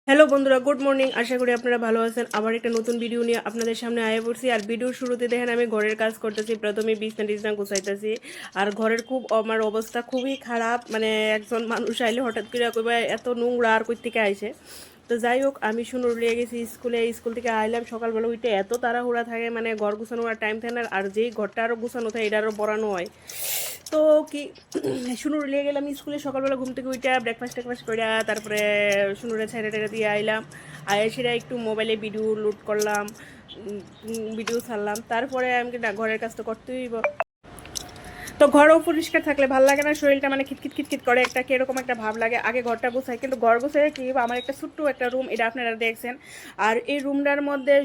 Hello বন্ধুরা, good morning. আশা করি আপনারা ভালো আছেন। আবার একটা নতুন ভিডিও নিয়ে আপনাদের সামনে আয়া পড়ছি। আর ভিডিওর শুরুতে দেখেন আমি ঘরের কাজ করতেছি, প্রথমে বিছনা টিছনা গুছাইতেছি। আর ঘরের আমার অবস্থা খুবই খারাপ, মানে একজন মানুষ আইলে হঠাৎ করে কইবা এত নোংরা আর কই থেকে আইছে। তো যাই হোক, আমি শুনুর লিয়ে গেছি স্কুল থেকে আইলাম সকালবেলা, উইটে এত তাড়াহুড়া থাকে, মানে ঘর গুছানোর টাইম থাকে না। আর যেই ঘরটা আরও গুছানো থাকে এটা আরও বড়ানো হয়। তো কি শুনুর লিয়ে গেলাম স্কুলে সকালবেলা ঘুম থেকে উঠে ব্রেকফাস্ট টেকফাস্ট করে, তারপরে শুনুরে ছেড়ে টেড়ে দিয়ে আইলাম। সেটা একটু মোবাইলে ভিডিও লোড করলাম, ভিডিও ছাড়লাম। তারপরে আমি ঘরের কাজ তো করতেই হইব। তো ঘরও পরিষ্কার থাকলে ভালো লাগে না, শরীরটা মানে খিটখিট খিটখিট করে, একটা কিরকম একটা ভাব লাগে। আগে ঘরটা গুছাই, কিন্তু ঘর গুছাই কি আমার একটা ছোট্ট একটা রুম, এটা আপনারা দেখছেন। আর এই রুমটার মধ্যে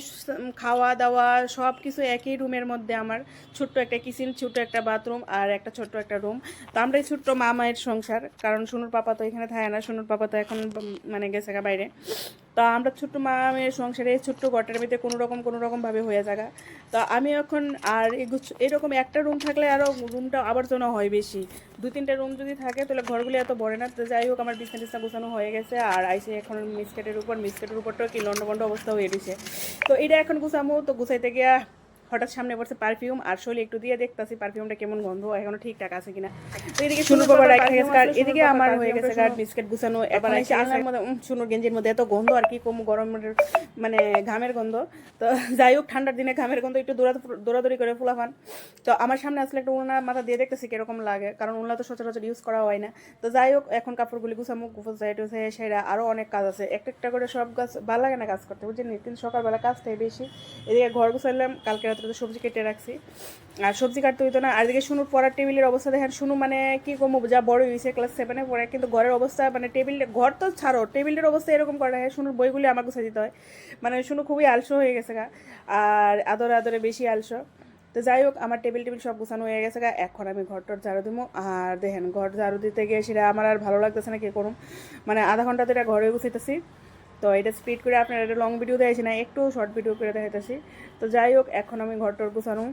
খাওয়া দাওয়া সব কিছু একই রুমের মধ্যে। আমার ছোট্ট একটা কিচেন, ছোট্ট একটা বাথরুম আর একটা ছোট্ট একটা রুম। তো আমরা এই ছোট্ট মায়ের সংসার, কারণ সোনুর পাপা তো এখানে থাকে না, সোনুর পাপা তো এখন মানে গেছে বাইরে। তো আমরা ছোট্ট মায়ের সংসারে এই ছোট্ট ঘরটার ভিতরে কোনো রকমভাবে হয়ে যাগা। তো আমি এখন আর এরকম একটা রুম থাকলে আরও রুমটা আবর্জনা হয় বেশি। দু তিনটা রুম যদি থাকে তাহলে ঘরগুলি এত বড়ে না। তো যাই হোক, আমার বিছনা টিছনা গোছানো হয়ে গেছে। আর আইসে এখন মিসকেটের উপরটাও কি লন্ডভন্ড অবস্থা হয়ে দিছে। তো এটা এখন গুছামো। তো গুছাইতে গিয়া হঠাৎ সামনে পড়ছে পারফিউম, আর শৈলী একটু দিয়ে দেখতেছি পারফিউমটা কেমন গন্ধ, এখনো ঠিকঠাক আছে কিনা। তো এদিকে শুনুর বাবা রাখা গেছে, আর এদিকে আমার হয়ে গেছে বিস্কিট গুছানো। এবার এসে আলনার মধ্যে শুনুর গেঞ্জির মধ্যে এত গন্ধ, আর কি কম গরমের মানে ঘামের গন্ধ। তো যাই হোক, ঠান্ডার দিনে ঘামের গন্ধ একটু দৌড়াদৌড়ি করে ফুলাফান। তো আমার সামনে আসলে একটা উলনা মাথা দিয়ে দেখতেছি কিরকম লাগে, কারণ উলনা তো সচরাচর ইউজ করা হয় না। তো যাই হোক, এখন কাপড়গুলি গুছামুখ গুছাইছে, সেটা আরও অনেক কাজ আছে। একটা একটা করে সব কাজ ভালো লাগে না কাজ করতে, বুঝছেন। কিন্তু সকালবেলা কাজটাই বেশি। এদিকে ঘর গুছাইলাম, কালকে রাত্রে তো সবজি কেটে রাখছি, আর সবজি কাটতে হইতো না। আর এদিকে শুনুর পড়ার টেবিলের অবস্থা দেখেন। শুনু মানে কি কমো, যা বড় হয়েছে, ক্লাস 7-এ পড়ে, কিন্তু ঘরের অবস্থা মানে ঘর তো ছাড়ো, টেবিলের অবস্থা এরকম করে রাখে। শুনুর বইগুলি আমার গুছাই দিতে হয়, মানে শুনু খুবই আলসো হয়ে গেছে গা, আর আদরে আদরে বেশি আলসো। তো যাই হোক, আমার টেবিল সব গুছানো হয়ে গেছে গা। এখন আমি ঘরটার ঝাড়ু দিব। আর দেখেন, ঘর ঝাড়ু দিতে গিয়ে সেটা আমার আর ভালো লাগতেছে না, কি করুম। মানে আধা ঘন্টা ধরে ঘরে গুছাইতেছি। তো এটা স্পিড করে আপনার এটা লং ভিডিও দেখাইছি না, একটু শর্ট ভিডিও করে দেখাইতেছি। তো যাই হোক, এখন আমি ঘরটার গুছানো।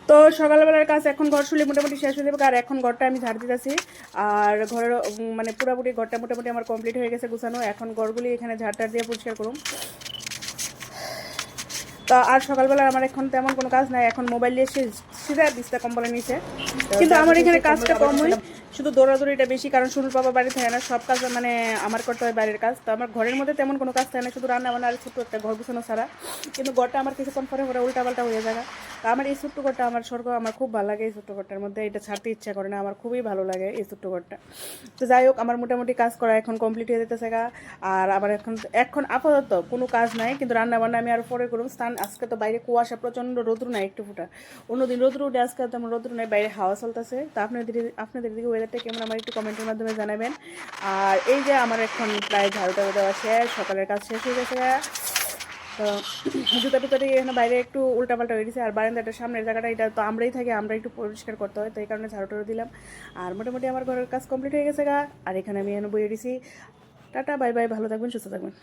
তো সকালবেলার কাজ এখন ঘর শুলে মোটামুটি শেষ হয়ে যাবে। আর এখন ঘরটা আমি ঝাড় দিতেছি। আর ঘরের মানে পুরোপুরি ঘরটা মোটামুটি আমার কমপ্লিট হয়ে গেছে গুছানো। এখন ঘরগুলি এখানে ঝাড় দিয়ে পরিষ্কার করুন। তো আর সকালবেলা আমার এখন তেমন কোনো কাজ নাই, এখন মোবাইল দিয়ে সিধা বিছটা কম্বলের নিচে। কিন্তু আমার এখানে কাজটা কম হয়, শুধু দৌড়াদৌড়িটা বেশি, কারণ শুনুর বাবা বাড়ি থাকে না, সব কাজ মানে আমার করতে হয় বাইরের কাজ। তো আমার ঘরের মধ্যে তেমন কোনো কাজ থাকে না, শুধু রান্না বান্না আর ছোট্ট একটা ঘর গুছানো ছাড়া। কিন্তু ঘরটা আমার কিছুক্ষণ পরে পরে উল্টাপাল্টা হয়ে যায়। তো আমার এই ছোট্ট ঘরটা আমার স্বর্গ, আমার খুব ভালো লাগে। এই ছোট্ট ঘরটার মধ্যে এটা ছাড়তে ইচ্ছা করে না, আমার খুবই ভালো লাগে এই ছোট্ট ঘরটা। তো যাই হোক, আমার মোটামুটি কাজ করা এখন কমপ্লিট হয়ে যেতেছে গা। আর আবার এখন আপাতত কোনো কাজ নাই, কিন্তু রান্না বান্না আমি আরও পরে করুন। স্নান, আজকে তো বাইরে কুয়াশা, প্রচণ্ড রোদ্রু নাই একটু ফুটা। অন্যদিন রোদ্রু উঠে, আজকে তেমন রোদ্রু নাই, বাইরে হাওয়া চলতেছে। তো আপনাদের দিকে ওয়েদারটা কেমন আমার একটু কমেন্টের মাধ্যমে জানাবেন। আর এই যে আমার এখন প্রায় ঝাড়ুটা দেওয়া শেষ, সকালের কাজ শেষ হয়ে গেছে। তো জুতা টুতাটি এখানে বাইরে একটু উল্টাপাল্টা হয়ে গেছে। আর বারান্দাটা সামনের জায়গাটা এটা তো আমরাই থাকি, আমরা একটু পরিষ্কার করতে হয়, তো এই কারণে ঝাড়ু টাড়ু দিলাম। আর মোটামুটি আমার ঘরের কাজ কমপ্লিট হয়ে গেছে গা। আর এখানে আমি এনে বইয়ে দিছি। টাটা, বাই বাই, ভালো থাকবেন, সুস্থ থাকবেন।